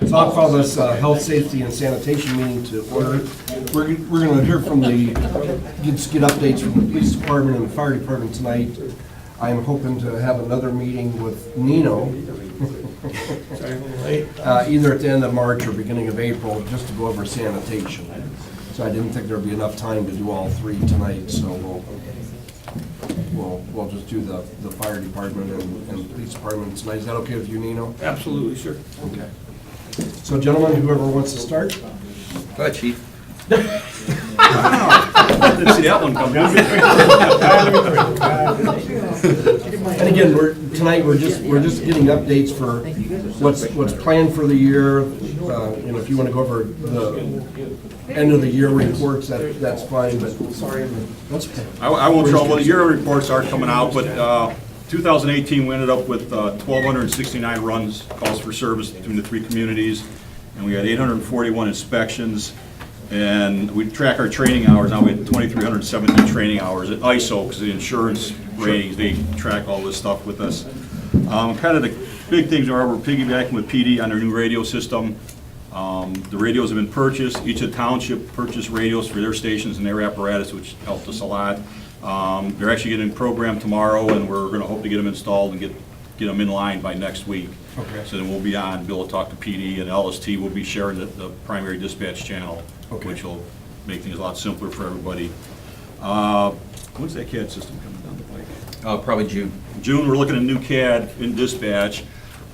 So I'll call this Health, Safety, and Sanitation meeting to order. We're going to hear from get updates from the police department and the fire department tonight. I'm hoping to have another meeting with Nino, either at the end of March or beginning of April, just to go over sanitation. So I didn't think there'd be enough time to do all three tonight, so we'll just do the fire department and police department tonight. Is that okay with you, Nino? Absolutely, sure. Okay. So gentlemen, whoever wants to start? Go ahead, Chief. Didn't see that one coming. And again, tonight we're just getting updates for what's planned for the year. If you want to go over the end of the year reports, that's fine, but sorry, that's okay. I won't trouble. The year reports are coming out, but 2018 we ended up with 1,269 runs, calls for service between the three communities, and we had 841 inspections. And we track our training hours. Now we had 2,317 training hours at ISO, because the insurance ratings, they track all this stuff with us. Kind of the big things are we're piggybacking with PD on their new radio system. The radios have been purchased. Each of the township purchased radios for their stations and their apparatus, which helped us a lot. They're actually getting programmed tomorrow, and we're going to hope to get them installed and get them in line by next week. Okay. So then we'll be on, Bill will talk to PD, and LST will be sharing the primary dispatch channel, Okay. which will make things a lot simpler for everybody. When's that CAD system coming down the pike? Probably June. June, we're looking at a new CAD in dispatch.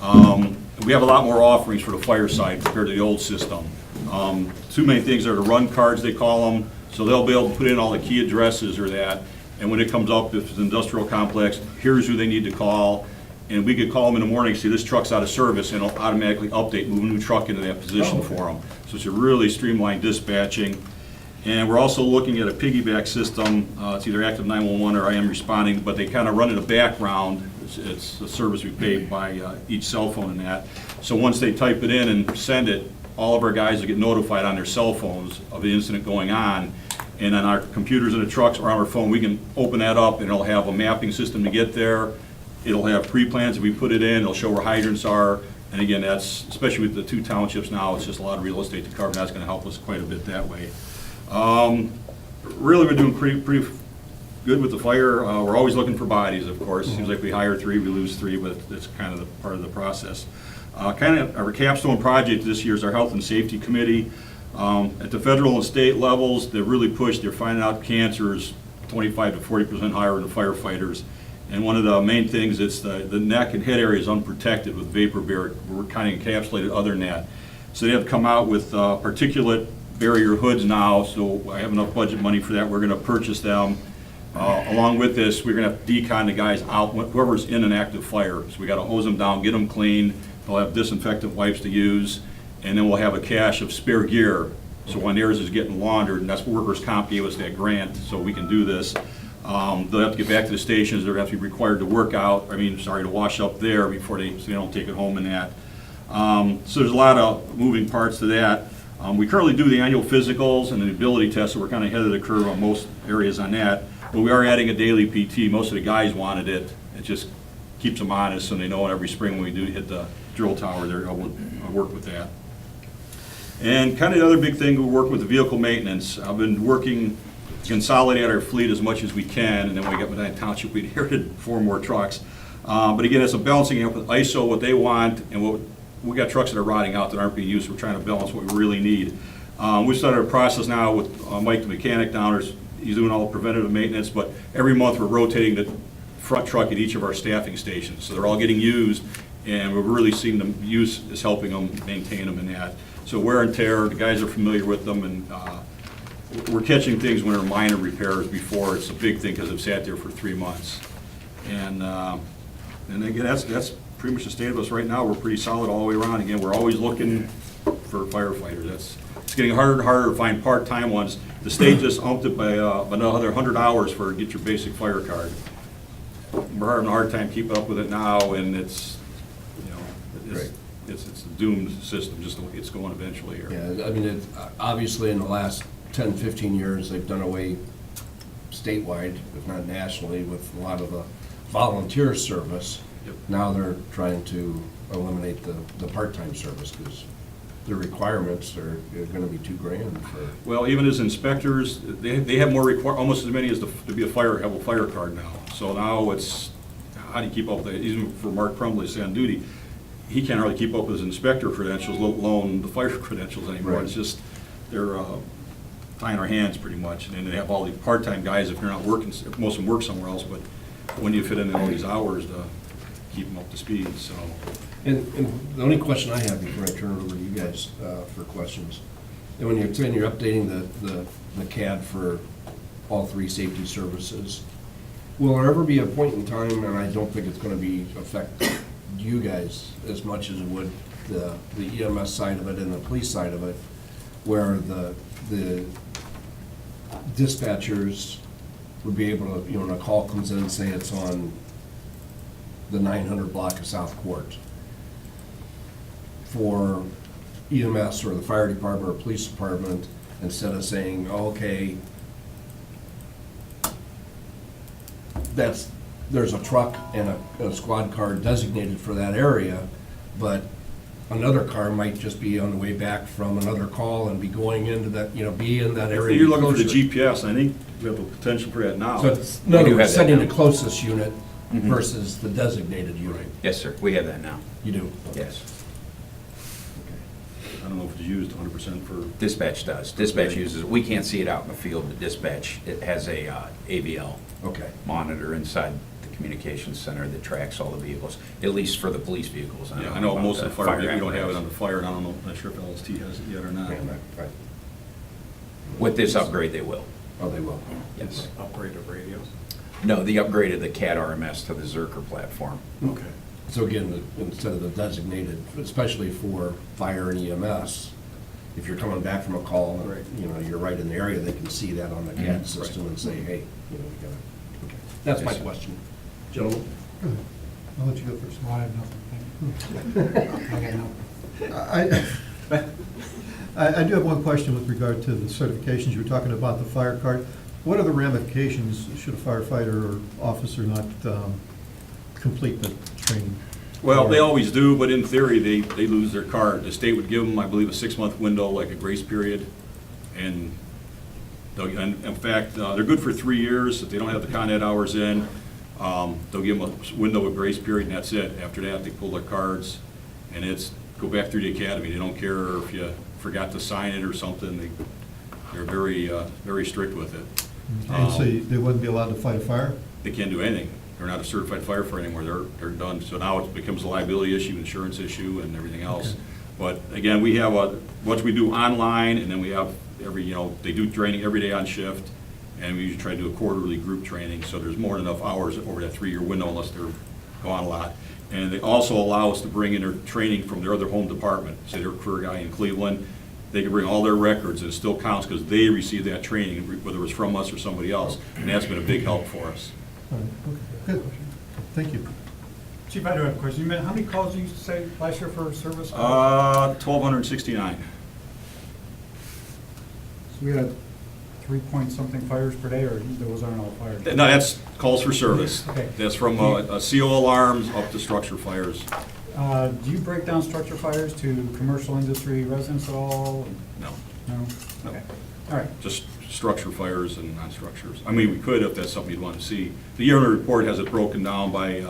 We have a lot more offerings for the fire side compared to the old system. Two main things are the run cards, they call them, so they'll be able to put in all the key addresses or that, and when it comes up, if it's an industrial complex, here's who they need to call, and we could call them in the morning, say this truck's out of service, and it'll automatically update, move a new truck into that position for them. So it's a really streamlined dispatching. And we're also looking at a piggyback system. It's either Active 911 or I Am Responding, but they kind of run in the background. It's a service we pay by each cell phone and that. So once they type it in and send it, all of our guys will get notified on their cell phones of the incident going on. And on our computers in the trucks or on our phone, we can open that up and it'll have a mapping system to get there. It'll have pre-plans if we put it in. It'll show where hydrants are. And again, that's, especially with the two townships now, it's just a lot of real estate to cover, and that's going to help us quite a bit that way. Really, we're doing pretty good with the fire. We're always looking for bodies, of course. Seems like we hire three, we lose three, but it's kind of part of the process. Kind of our capstone project this year is our Health and Safety Committee. At the federal and state levels, they've really pushed. They're finding out cancers 25 to 40% higher in the firefighters. And one of the main things is the neck and head area is unprotected with vapor barrier. We're kind of encapsulated other than that. So they have come out with particulate barrier hoods now, so I have enough budget money for that. We're going to purchase them. Along with this, we're going to have to decon the guys out, whoever's in an active fire. So we got to hose them down, get them clean. They'll have disinfectant wipes to use, and then we'll have a cache of spare gear. So when theirs is getting laundered, and that's what Workers' Comp gave us that grant, so we can do this. They'll have to get back to the stations. They're going to have to be required to to wash up there before so they don't take it home in that. So there's a lot of moving parts to that. We currently do the annual physicals and the ability tests, so we're kind of ahead of the curve on most areas on that. But we are adding a daily PT. Most of the guys wanted it. It just keeps them honest, so they know every spring when we do hit the drill tower, they're able to work with that. And kind of the other big thing, we work with the vehicle maintenance. I've been working to consolidate our fleet as much as we can, and then when we got Medina Township, we inherited 4 more trucks. But again, it's a balancing up with ISO, what they want, and what we got trucks that are rotting out that aren't being used. We're trying to balance what we really need. We started a process now with Mike the mechanic down there. He's doing all the preventative maintenance, but every month we're rotating the front truck at each of our staffing stations. So they're all getting used, and we're really seeing them use is helping them maintain them in that. So wear and tear, the guys are familiar with them, and we're catching things when they're minor repairs before it's a big thing because they've sat there for 3 months. And again, that's pretty much the state of us right now. We're pretty solid all the way around. Again, we're always looking for firefighters. It's getting harder and harder to find part-time ones. The state just upped it by another 100 hours for get your basic fire card. We're having a hard time keeping up with it now, and it's a doomed system, just the way it's going eventually here. Yeah, I mean, obviously in the last 10, 15 years, they've done away statewide, if not nationally, with a lot of the volunteer service. Yep. Now they're trying to eliminate the part-time service because the requirements are gonna be $2,000 for, Well, even as inspectors, they have more almost as many as to be have a fire card now. So now it's, how do you keep up with that? Even for Mark Crumbley, on duty, he can't hardly keep up with his inspector credentials, let alone the fire credentials anymore. Right. It's just, they're tying our hands pretty much. And then they have all these part-time guys, if you're not working, most of them work somewhere else, but when do you fit in all these hours to keep them up to speed, so. and the only question I have before I turn it over to you guys for questions, and when you're saying you're updating the CAD for all three safety services, will there ever be a point in time, and I don't think it's gonna affect you guys as much as it would the EMS side of it and the police side of it, where the dispatchers would be able to, when a call comes in and say it's on the 900 block of South Court, for EMS or the fire department or police department, instead of saying, oh, okay, there's a truck and a squad car designated for that area, but another car might just be on the way back from another call and be going into that, be in that area. You're looking for the closer. GPS, I think we have the potential for that now. So it's, We do no, have that sending now. the closest unit Mhm. versus the designated unit. Yes, sir, we have that now. You do? Yes. I don't know if it's used 100% for, Dispatch does. Dispatch uses, we can't see it out in the field, but dispatch, it has a AVL Okay. monitor inside the communications center that tracks all the vehicles, at least for the police vehicles. yeah, don't I know about most of the fire, we don't have it apparatus. on the fire, and I don't know, I'm not sure if LST has it yet or not. Yeah, right. With this upgrade, they will. Oh, they will. Yes. Upgrade of radios? No, the upgrade of the CAD RMS to the Zerker platform. Okay. So again, instead of the designated, especially for fire and EMS, if you're coming back from a call, you're right in the area, they can see that on the CAD Mhm. system and say, hey, you gotta, okay. That's my Yes, sir. question. Gentlemen? I'll let you go first. Well, I have nothing. I got nothing. I do have one question with regard to the certifications. You were talking about the fire card. What are the ramifications should a firefighter or officer not complete the training? Well, they always do, but in theory, they lose their card. The state would give them, I believe, a 6-month window, like a grace period. And in fact, they're good for 3 years. If they don't have the Con Ed hours in, they'll give them a window of grace period, and that's it. After that, they pull their cards, and it's go back through the academy. They don't care if you forgot to sign it or something. They're very, very strict with it. And so they wouldn't be allowed to fight a fire? They can't do anything. They're not a certified firefighter anymore. They're done. So now it becomes a liability issue, insurance issue, and everything else. Okay. But again, we have once we do online, and then we have they do training every day on shift, and we usually try to do a quarterly group training, so there's more than enough hours over that 3-year window unless they're gone a lot. And they also allow us to bring in their training from their other home department. Say they're a career guy in Cleveland, they can bring all their records, and it still counts because they received that training, whether it was from us or somebody else. And that's been a big help for us. All right, okay, good. Thank you. Chief, I do have a question. How many calls did you say last year for service? 1,269. So we had 3-point-something fires per day, or those aren't all fires? No, that's calls for service. Okay. That's from CO alarms up to structure fires. Do you break down structure fires to commercial industry residents at all? No, No? Okay. All right. just structure fires and non-structures. I mean, we could if that's something you'd want to see. The yearly report has it broken down by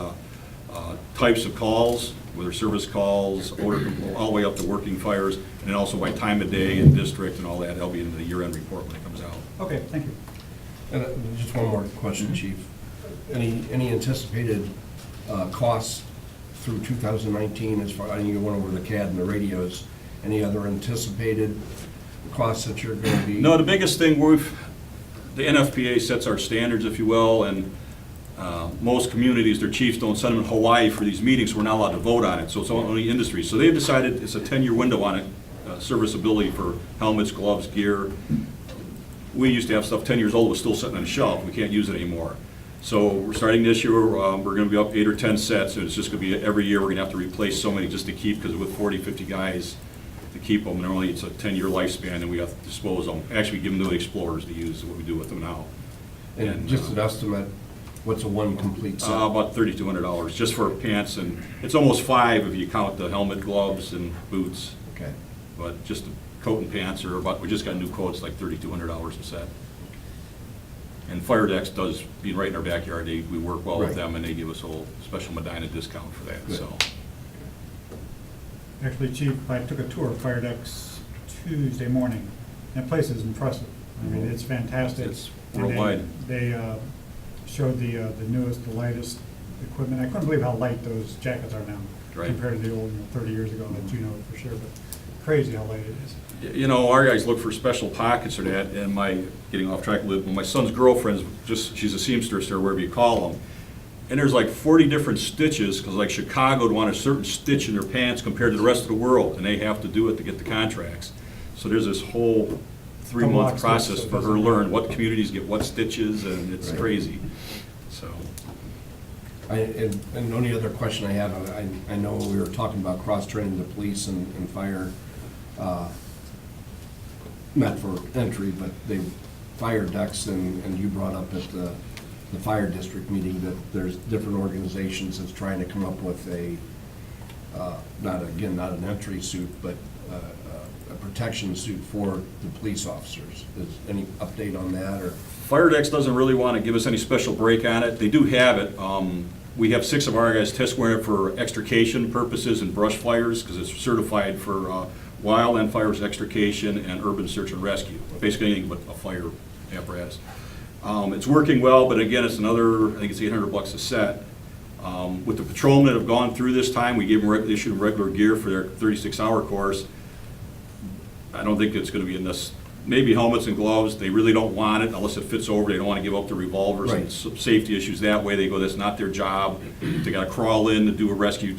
types of calls, whether service calls, odor, all the way up to working fires, and then also by time of day and district and all that. That'll be in the year-end report when it comes out. Okay, thank you. And just one more question, Chief. Any anticipated costs through 2019 as far, I know you went over the CAD and the radios, any other anticipated costs that you're going to be? No, the biggest thing, the NFPA sets our standards, if you will, and most communities, their chiefs don't send them to Hawaii for these meetings, so we're not allowed to vote on it, so it's only industry. So they've decided it's a 10-year window on it, serviceability for helmets, gloves, gear. We used to have stuff 10 years old, was still sitting on a shelf, we can't use it anymore. So we're starting this year, we're gonna be up 8 or 10 sets, and it's just gonna be every year, we're gonna have to replace so many just to keep, because with 40, 50 guys, to keep them, and it's a 10-year lifespan, and we have to dispose of them. Actually, give them to the explorers to use, is what we do with them now. And just an estimate, what's a one complete set? About $3,200, just for pants, and it's almost $5 if you count the helmet, gloves, and boots. Okay. but just the coat and pants are about, we just got new coats, like $3,200 a set. And Fire Decks does, being right in our backyard, we work well with Right. them, and they give us a whole special Medina discount for that, Good. so. Actually, Chief, I took a tour of Fire Decks Tuesday morning. That place is impressive. I mean, it's fantastic. It's And they- worldwide. They showed the newest, the lightest equipment. I couldn't believe how light those jackets are now Right. compared to the old, 30 years ago, that you know for sure, but crazy how light it is. You know, our guys look for special pockets or that, and getting off track a little, but my son's girlfriend's she's a seamstress or whatever you call them, and there's like 40 different stitches, because like Chicago would want a certain stitch in their pants compared to the rest of the world, and they have to do it to get the contracts. So there's this whole 3-month stitch, process so it for her to doesn't- learn what communities get what stitches, and it's Right. crazy, so. And the only other question I have, I know we were talking about cross-training the police and fire, not for entry, but they fire decks, and you brought up at the fire district meeting that there's different organizations that's trying to come up with not an entry suit, but a protection suit for the police officers. Is any update on that, or? Fire Decks doesn't really want to give us any special break on it. They do have it. We have 6 of our guys test wearing it for extrication purposes and brush fires, because it's certified for wildland fires, extrication, and urban search and rescue. Basically anything but a fire apparatus. It's working well, but again, it's another, I think it's $800 a set. With the patrolmen that have gone through this time, we gave them, issued them regular gear for their 36-hour course. I don't think it's going to be in this, maybe helmets and gloves. They really don't want it unless it fits over. They don't want to give up the revolvers and Right. safety issues that way. They go, that's not their job. They got to crawl in to do a rescue,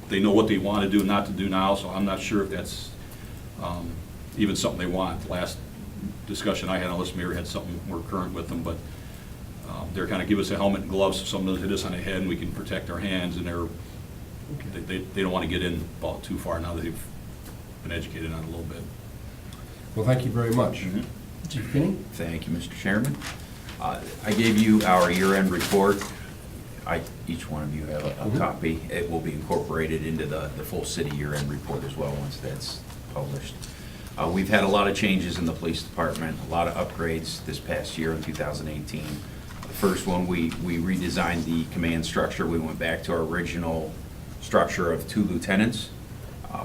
they know what they want to do and not to do now, so I'm not sure if that's even something they want. The last discussion I had, unless Mary had something more current with them, but they're kind of give us a helmet and gloves so someone doesn't hit us on the head and we can protect our hands, and they don't want to get in about too far now that they've been educated on it a little bit. Well, thank you very much. Mhm. Chief Kinney? Thank you, Mr. Chairman. I gave you our year-end report. Each one of you have a copy. It will be incorporated into the full city year-end report as well, once that's published. We've had a lot of changes in the police department, a lot of upgrades this past year in 2018. The first one, we redesigned the command structure. We went back to our original structure of 2 lieutenants.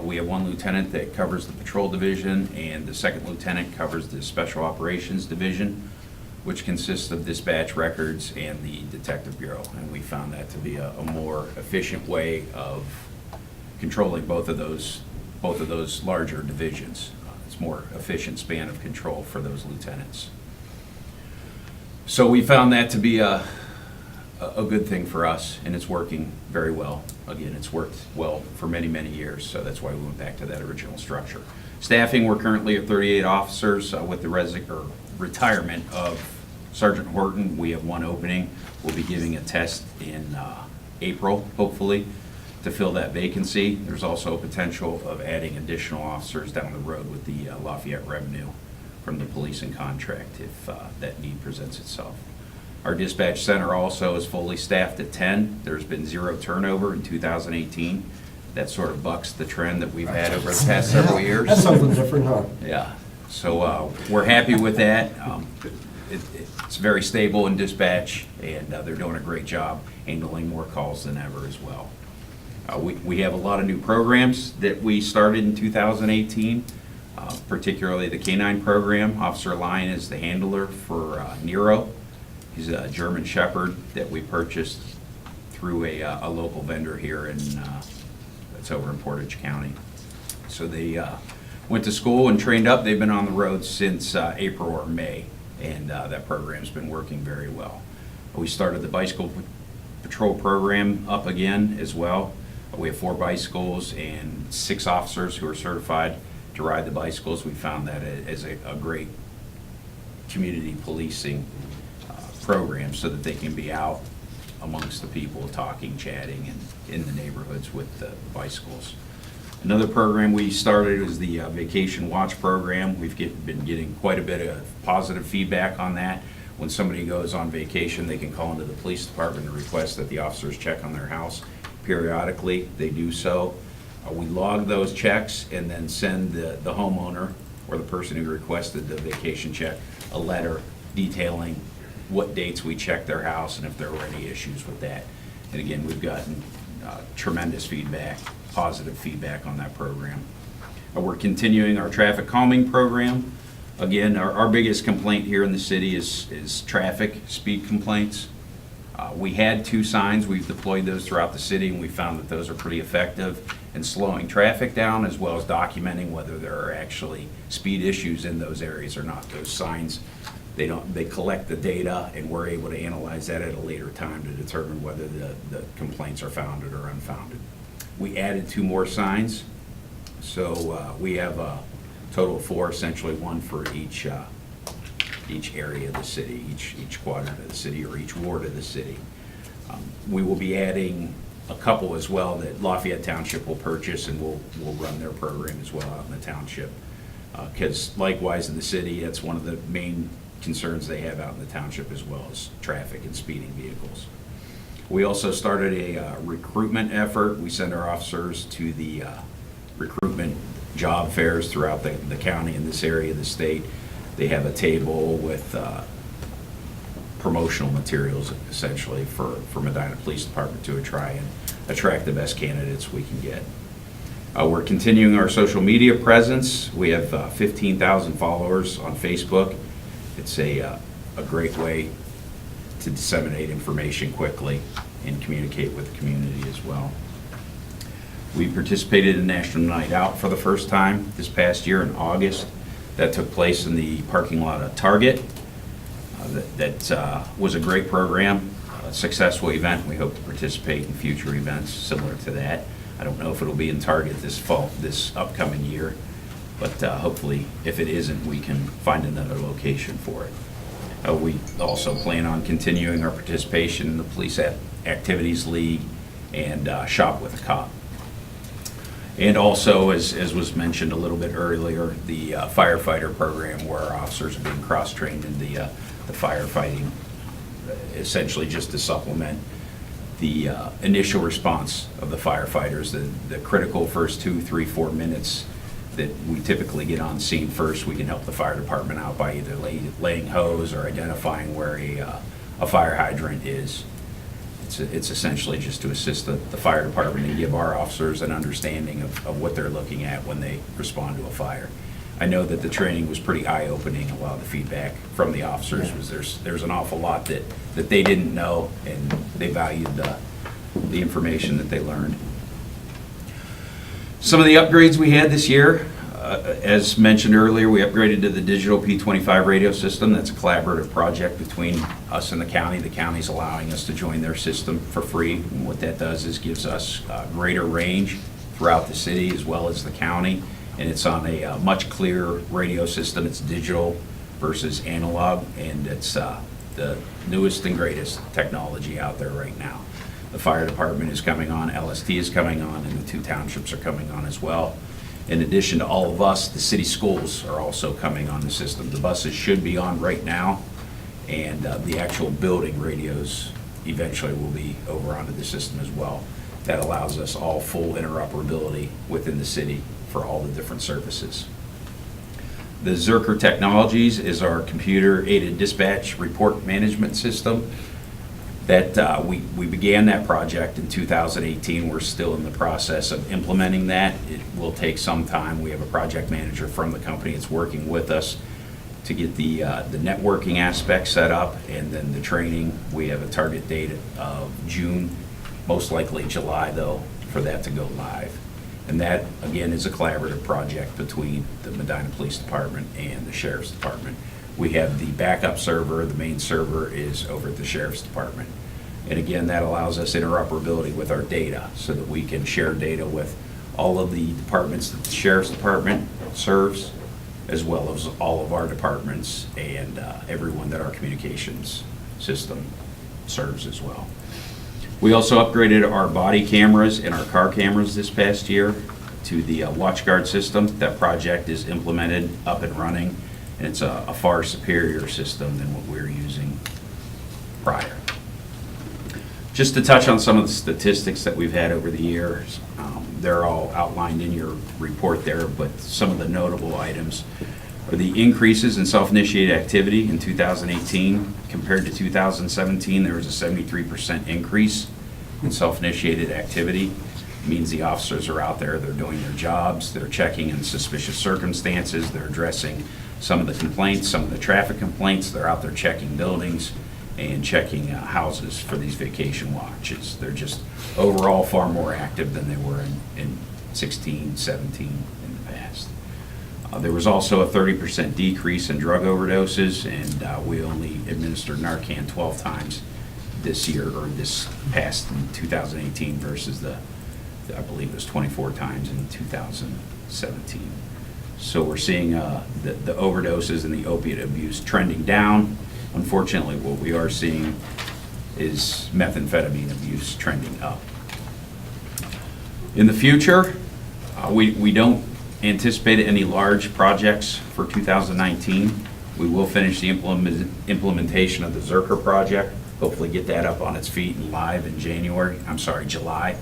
We have 1 lieutenant that covers the patrol division, and the 2nd lieutenant covers the special operations division, which consists of dispatch records and the detective bureau. And we found that to be a more efficient way of controlling both of those larger divisions. It's more efficient span of control for those lieutenants. So we found that to be a good thing for us, and it's working very well. Again, it's worked well for many, many years, so that's why we went back to that original structure. Staffing, we're currently at 38 officers. With the retirement of Sergeant Horton, we have 1 opening. We'll be giving a test in April, hopefully, to fill that vacancy. There's also a potential of adding additional officers down the road with the Lafayette revenue from the policing contract if that need presents itself. Our dispatch center also is fully staffed at 10. There's been 0 turnover in 2018. That sort of bucks the trend that we've had over the past several years. That's something different, huh? Yeah, so we're happy with that. It's very stable in dispatch, and they're doing a great job handling more calls than ever as well. We have a lot of new programs that we started in 2018, particularly the K-9 program. Officer Lyon is the handler for Nero. He's a German Shepherd that we purchased through a local vendor here that's over in Portage County. So they went to school and trained up. They've been on the road since April or May, and that program's been working very well. We started the bicycle patrol program up again as well. We have 4 bicycles and 6 officers who are certified to ride the bicycles. We found that as a great community policing program, so that they can be out amongst the people talking, chatting, and in the neighborhoods with the bicycles. Another program we started is the Vacation Watch program. We've been getting quite a bit of positive feedback on that. When somebody goes on vacation, they can call into the police department and request that the officers check on their house periodically. They do so. We log those checks and then send the homeowner or the person who requested the vacation check a letter detailing what dates we checked their house and if there were any issues with that. And again, we've gotten tremendous feedback, positive feedback on that program. We're continuing our traffic calming program. Again, our biggest complaint here in the city is traffic speed complaints. We had 2 signs. We've deployed those throughout the city, and we found that those are pretty effective in slowing traffic down, as well as documenting whether there are actually speed issues in those areas or not. Those signs, they collect the data, and we're able to analyze that at a later time to determine whether the complaints are founded or unfounded. We added 2 more signs, so we have a total of 4, essentially 1 for each area of the city, each quadrant of the city, or each ward of the city. We will be adding a couple as well that Lafayette Township will purchase, and we'll run their program as well out in the township. Because likewise in the city, that's one of the main concerns they have out in the township, as well as traffic and speeding vehicles. We also started a recruitment effort. We send our officers to the recruitment job fairs throughout the county in this area of the state. They have a table with promotional materials, essentially, for Medina Police Department to try and attract the best candidates we can get. We're continuing our social media presence. We have 15,000 followers on Facebook. It's a great way to disseminate information quickly and communicate with the community as well. We participated in National Night Out for the first time this past year in August. That took place in the parking lot of Target. That was a great program, a successful event. We hope to participate in future events similar to that. I don't know if it'll be in Target this upcoming year, but hopefully, if it isn't, we can find another location for it. We also plan on continuing our participation in the Police Activities League and Shop with a Cop. And also, as was mentioned a little bit earlier, the firefighter program, where our officers are being cross-trained in the firefighting, essentially just to supplement the initial response of the firefighters, the critical first 2, 3, 4 minutes that we typically get on scene first. We can help the fire department out by either laying hose or identifying where a fire hydrant is. It's essentially just to assist the fire department and give our officers an understanding of what they're looking at when they respond to a fire. I know that the training was pretty eye-opening. A lot of the feedback from the officers was there's an awful lot that they didn't know, and they valued the information that they learned. Some of the upgrades we had this year, as mentioned earlier, we upgraded to the digital P25 radio system. That's a collaborative project between us and the county. The county's allowing us to join their system for free. And what that does is gives us greater range throughout the city as well as the county. And it's on a much clearer radio system. It's digital versus analog, and it's the newest and greatest technology out there right now. The fire department is coming on, LST is coming on, and the 2 townships are coming on as well. In addition to all of us, the city schools are also coming on the system. The buses should be on right now, and the actual building radios eventually will be over onto the system as well. That allows us all full interoperability within the city for all the different services. The Zerker Technologies is our computer-aided dispatch report management system. That we began that project in 2018. We're still in the process of implementing that. It will take some time. We have a project manager from the company that's working with us to get the networking aspect set up, and then the training. We have a target date of June, most likely July though, for that to go live. And that, again, is a collaborative project between the Medina Police Department and the Sheriff's Department. We have the backup server. The main server is over at the Sheriff's Department. And again, that allows us interoperability with our data so that we can share data with all of the departments that the Sheriff's Department serves, as well as all of our departments and everyone that our communications system serves as well. We also upgraded our body cameras and our car cameras this past year to the WatchGuard system. That project is implemented, up and running, and it's a far superior system than what we were using prior. Just to touch on some of the statistics that we've had over the years, they're all outlined in your report there, but some of the notable items are the increases in self-initiated activity in 2018 compared to 2017. There was a 73% increase in self-initiated activity. It means the officers are out there, they're doing their jobs, they're checking in suspicious circumstances, they're addressing some of the complaints, some of the traffic complaints, they're out there checking buildings and checking houses for these vacation watches. They're just overall far more active than they were in 16, 17 in the past. There was also a 30% decrease in drug overdoses, and we only administered Narcan 12 times this year, or this past in 2018 versus I believe it was 24 times in 2017. So we're seeing the overdoses and the opiate abuse trending down. Unfortunately, what we are seeing is methamphetamine abuse trending up. In the future, we don't anticipate any large projects for 2019. We will finish the implementation of the Zerker project, hopefully get that up on its feet and live in July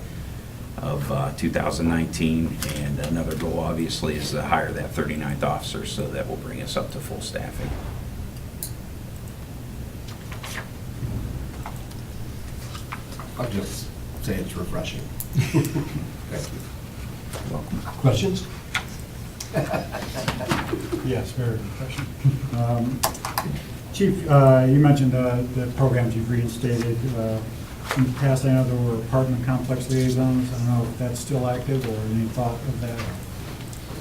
of 2019. And another goal, obviously, is to hire that 39th officer, so that will bring us up to full staffing. I'll just say it's refreshing. Thank you. Welcome. Questions? Yes, very good question. Chief, you mentioned the programs you've reinstated. In the past, I know there were apartment complex liaisons. I don't know if that's still active or any thought of that?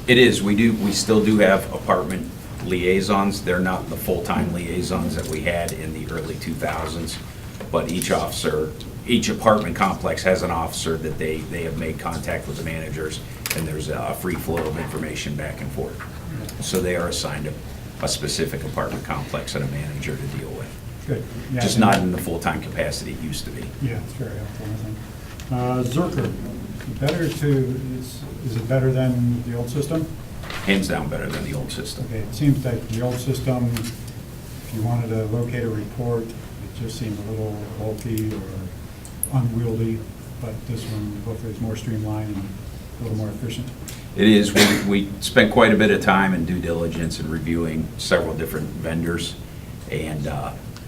It is. We still do have apartment liaisons. They're not the full-time liaisons that we had in the early 2000s, but each apartment complex has an officer that they have made contact with the managers, and there's a free flow of information back and forth. So they are assigned a specific apartment complex and a manager to deal with. Good. Yeah, Just not in the full-time capacity it used to be. Yeah, it's very helpful, I think. Zerker, is it better than the old system? Hands down better than the old system. Okay, it seems like the old system, if you wanted to locate a report, it just seemed a little bulky or unwieldy, but this one hopefully is more streamlined and a little more efficient. It is. We spent quite a bit of time in due diligence and reviewing several different vendors, and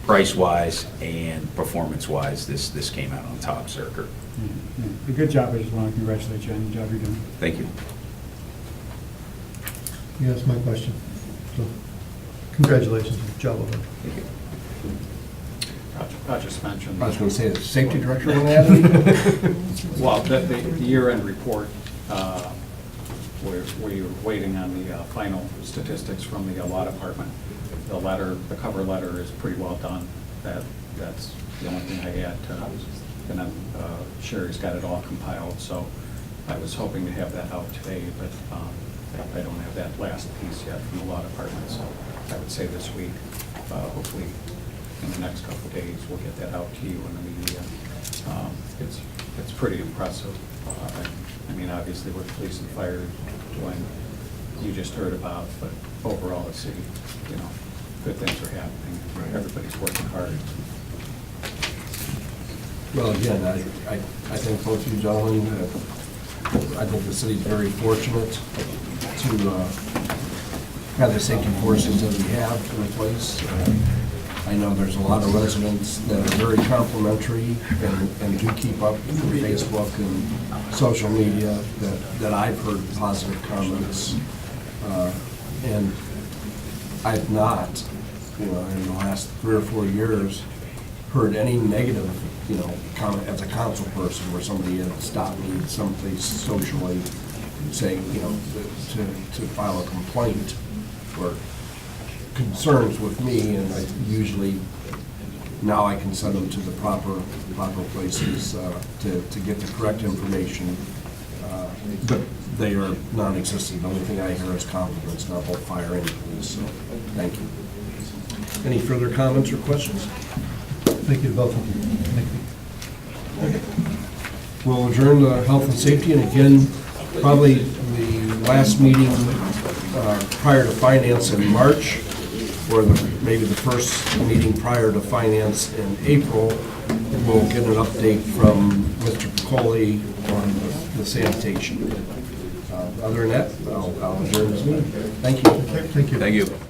price-wise and performance-wise, this came out on top, Zerker. A good job. I just want to congratulate you on the job you're doing. Thank you. Yeah, that's my question. So, congratulations, job well done. Thank you. I just mentioned. I was going to say, the safety director want to add anything? Well, the year-end report, we're waiting on the final statistics from the law department. The cover letter is pretty well done. That's the only thing I had. And then Sherry's got it all compiled, so I was hoping to have that out today, but I don't have that last piece yet from the law department, so I would say this week, hopefully in the next couple of days, we'll get that out to you in the media. It's pretty impressive. I mean, obviously what police and fire doing, you just heard about, but overall the city, good things are happening. Everybody's working hard. Well, again, I thank both of you gentlemen. I think the city's very fortunate to have the safety forces that we have in place. I know there's a lot of residents that are very complimentary and do keep up through Facebook and social media that I've heard positive comments. And I've not, in the last 3 or 4 years, heard any negative, comment as a council person where somebody had stopped me someplace socially saying, to file a complaint or concerns with me, and I usually, now I can send them to the proper places to get the correct information. But they are non-existent. The only thing I hear is compliments, not both fire and police, so thank you. Any further comments or questions? Thank you to both of you. Thank you. We'll adjourn to health and safety, and again, probably the last meeting prior to finance in March, or maybe the first meeting prior to finance in April, we'll get an update from Mr. Piccoli on with sanitation. Other than that, I'll adjourn this meeting. Thank you. Thank you. Thank you.